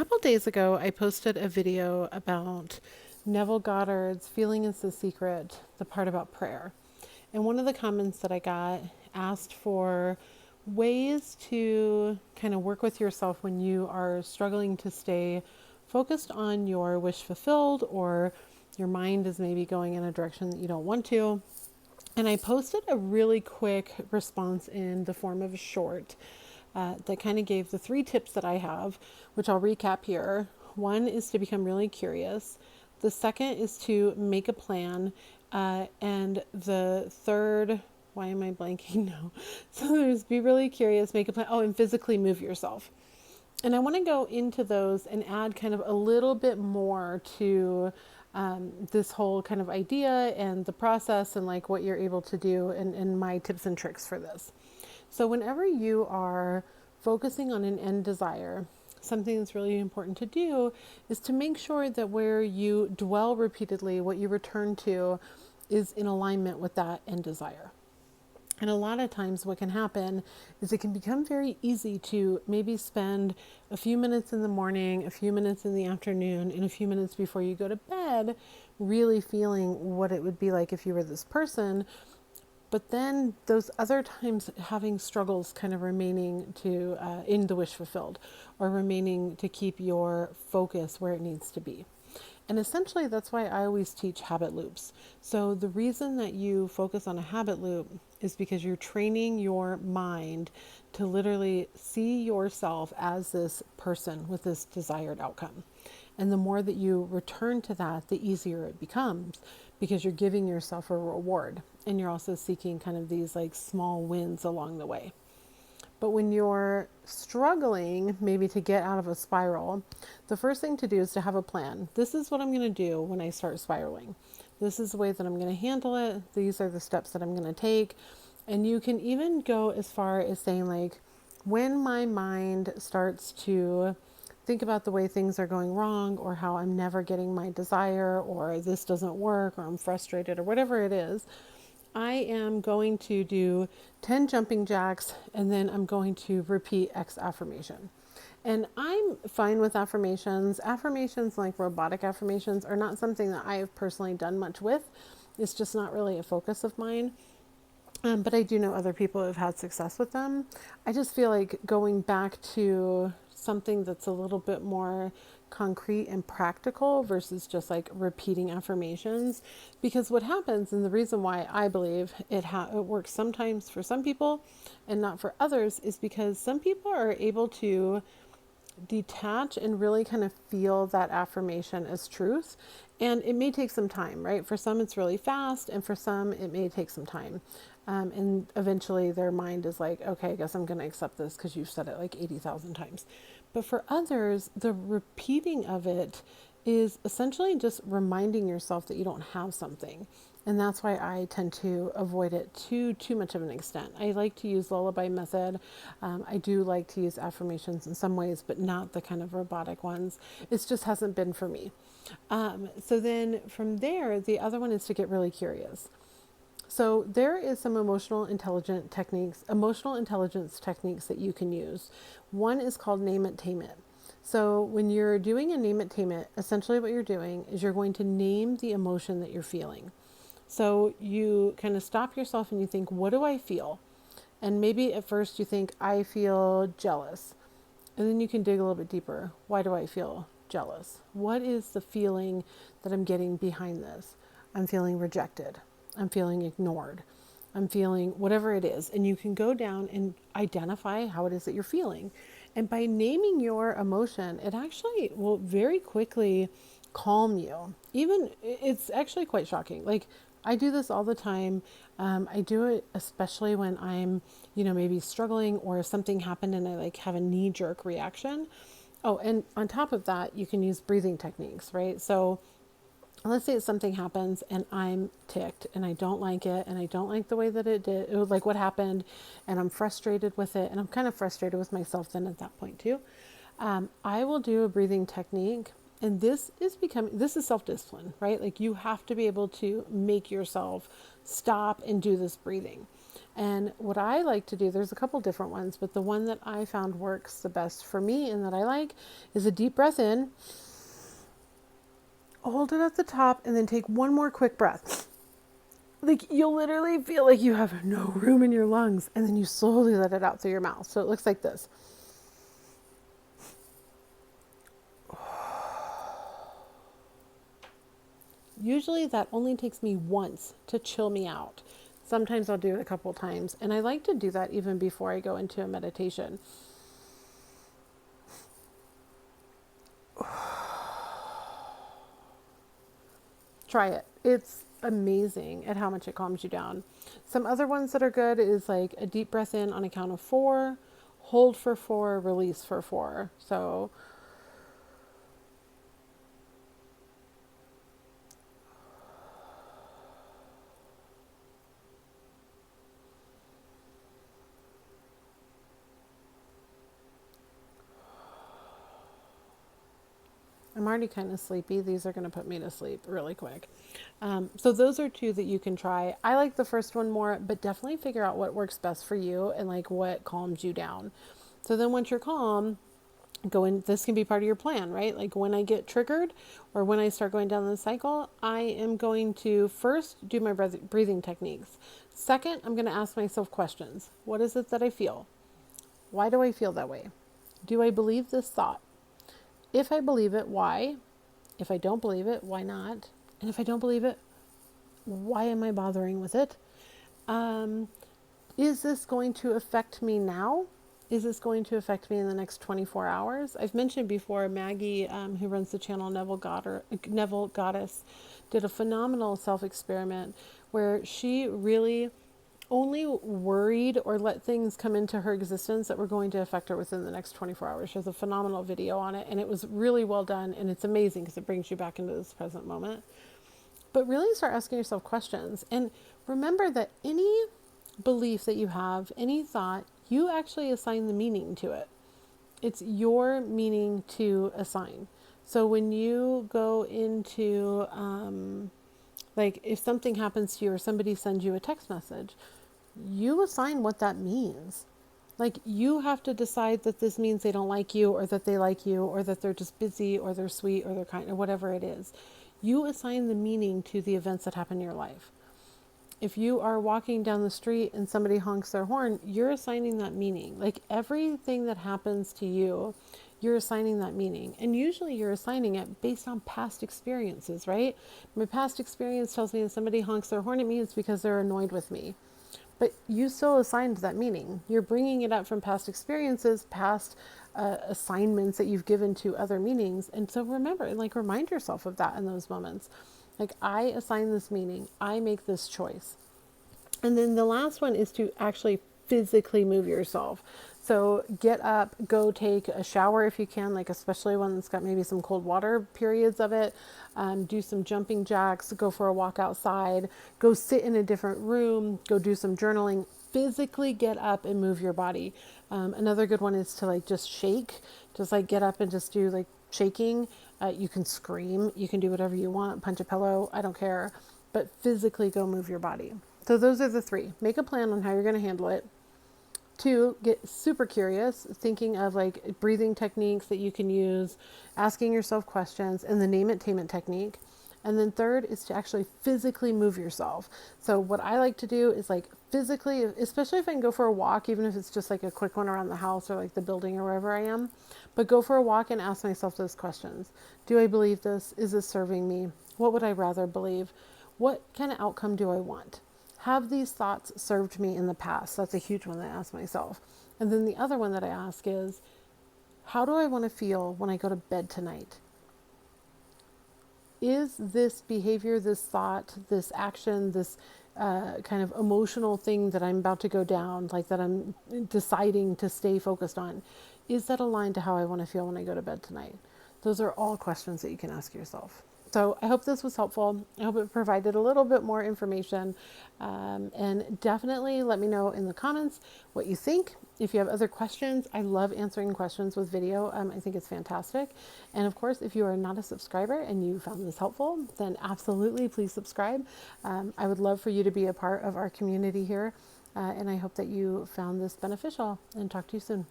couple days ago, I posted a video about Neville Goddard's Feeling is the Secret, the part about prayer. And one of the comments that I got asked for ways to kind of work with yourself when you are struggling to stay focused on your wish fulfilled, or your mind is maybe going in a direction that you don't want to. And I posted a really quick response in the form of a short that kind of gave the 3 tips that I have, which I'll recap here. One is to become really curious. The second is to make a plan. And the third, why am I blanking now? So there's be really curious, make a plan. Oh, and physically move yourself. And I want to go into those and add kind of a little bit more to this whole kind of idea and the process and like what you're able to do and my tips and tricks for this. So whenever you are focusing on an end desire, something that's really important to do is to make sure that where you dwell repeatedly, what you return to, is in alignment with that end desire. And a lot of times what can happen is it can become very easy to maybe spend a few minutes in the morning, a few minutes in the afternoon, and a few minutes before you go to bed, really feeling what it would be like if you were this person. But then those other times having struggles kind of remaining to in the wish fulfilled, or remaining to keep your focus where it needs to be. And essentially that's why I always teach habit loops. So the reason that you focus on a habit loop is because you're training your mind to literally see yourself as this person with this desired outcome. And the more that you return to that, the easier it becomes, because you're giving yourself a reward and you're also seeking kind of these like small wins along the way. But when you're struggling maybe to get out of a spiral, the first thing to do is to have a plan. This is what I'm going to do when I start spiraling. This is the way that I'm going to handle it. These are the steps that I'm going to take. And you can even go as far as saying, like, when my mind starts to think about the way things are going wrong, or how I'm never getting my desire, or this doesn't work, or I'm frustrated, or whatever it is, I am going to do 10 jumping jacks, and then I'm going to repeat X affirmation. And I'm fine with affirmations. Affirmations, like robotic affirmations, are not something that I have personally done much with. It's just not really a focus of mine. But I do know other people who have had success with them. I just feel like going back to something that's a little bit more concrete and practical versus just like repeating affirmations. Because what happens, and the reason why I believe it works sometimes for some people and not for others, is because some people are able to detach and really kind of feel that affirmation as truth. And it may take some time, right? For some, it's really fast, and for some, it may take some time. And eventually their mind is like, okay, I guess I'm going to accept this because you've said it like 80,000 times. But for others, the repeating of it is essentially just reminding yourself that you don't have something. And that's why I tend to avoid it to too much of an extent. I like to use lullaby method. I do like to use affirmations in some ways, but not the kind of robotic ones. It just hasn't been for me. So then from there, the other one is to get really curious. So there is some emotional intelligence techniques that you can use. One is called name it, tame it. So when you're doing a name it, tame it, essentially what you're doing is you're going to name the emotion that you're feeling. So you kind of stop yourself and you think, what do I feel? And maybe at first you think, I feel jealous. And then you can dig a little bit deeper. Why do I feel jealous? What is the feeling that I'm getting behind this? I'm feeling rejected. I'm feeling ignored. I'm feeling whatever it is. And you can go down and identify how it is that you're feeling. And by naming your emotion, it actually will very quickly calm you. Even, it's actually quite shocking. Like, I do this all the time. I do it especially when I'm, maybe struggling, or if something happened and I like have a knee-jerk reaction. Oh, and on top of that, you can use breathing techniques, right? So let's say something happens and I'm ticked and I don't like it, and I don't like the way that it was like what happened, and I'm frustrated with it, and I'm kind of frustrated with myself then at that point too. I will do a breathing technique, and this is self-discipline, right? Like, you have to be able to make yourself stop and do this breathing. And what I like to do, there's a couple different ones, but the one that I found works the best for me and that I like is a deep breath in, hold it at the top, and then take one more quick breath. Like you'll literally feel like you have no room in your lungs, and then you slowly let it out through your mouth. So it looks like this. Usually that only takes me once to chill me out. Sometimes I'll do it a couple times, and I like to do that even before I go into a meditation. Try it. It's amazing at how much it calms you down. Some other ones that are good is like a deep breath in on a count of 4, hold for 4, release for 4. So I'm already kind of sleepy. These are going to put me to sleep really quick. So those are 2 that you can try. I like the first one more, but definitely figure out what works best for you and like what calms you down. So then once you're calm, go in. This can be part of your plan, right? Like when I get triggered or when I start going down the cycle, I am going to first do my breathing techniques. Second, I'm going to ask myself questions. What is it that I feel? Why do I feel that way? Do I believe this thought? If I believe it, why? If I don't believe it, why not? And if I don't believe it, why am I bothering with it? Is this going to affect me now? Is this going to affect me in the next 24 hours? I've mentioned before, Maggie, who runs the channel Neville Goddess, did a phenomenal self-experiment where she really only worried or let things come into her existence that were going to affect her within the next 24 hours. She has a phenomenal video on it, and it was really well done, and it's amazing because it brings you back into this present moment. But really start asking yourself questions. And remember that any belief that you have, any thought, you actually assign the meaning to it. It's your meaning to assign. So when you go into, like if something happens to you or somebody sends you a text message, you assign what that means. Like you have to decide that this means they don't like you or that they like you or that they're just busy or they're sweet or they're kind or whatever it is. You assign the meaning to the events that happen in your life. If you are walking down the street and somebody honks their horn, you're assigning that meaning. Like everything that happens to you, you're assigning that meaning. And usually you're assigning it based on past experiences, right? My past experience tells me that somebody honks their horn at me, it's because they're annoyed with me. But you still assigned that meaning. You're bringing it up from past experiences, past assignments that you've given to other meanings. And so remember, like remind yourself of that in those moments. Like I assign this meaning. I make this choice. And then the last one is to actually physically move yourself. So get up, go take a shower if you can, like especially one that's got maybe some cold water periods of it. Do some jumping jacks, go for a walk outside, go sit in a different room, go do some journaling. Physically get up and move your body. Another good one is to like just shake, just like get up and just do like shaking. You can scream, you can do whatever you want, punch a pillow, I don't care, but physically go move your body. So those are the 3. Make a plan on how you're going to handle it. 2, get super curious, thinking of like breathing techniques that you can use, asking yourself questions, and the name it, tame it technique. And then 3rd is to actually physically move yourself. So what I like to do is like physically, especially if I can go for a walk, even if it's just like a quick one around the house or like the building or wherever I am, but go for a walk and ask myself those questions. Do I believe this? Is this serving me? What would I rather believe? What kind of outcome do I want? Have these thoughts served me in the past? That's a huge one that I ask myself. And then the other one that I ask is, how do I want to feel when I go to bed tonight? Is this behavior, this thought, this action, this kind of emotional thing that I'm about to go down, like that I'm deciding to stay focused on, is that aligned to how I want to feel when I go to bed tonight? Those are all questions that you can ask yourself. So I hope this was helpful. I hope it provided a little bit more information. And definitely let me know in the comments what you think. If you have other questions, I love answering questions with video. I think it's fantastic. And of course, if you are not a subscriber and you found this helpful, then absolutely please subscribe. I would love for you to be a part of our community here. And I hope that you found this beneficial, and talk to you soon.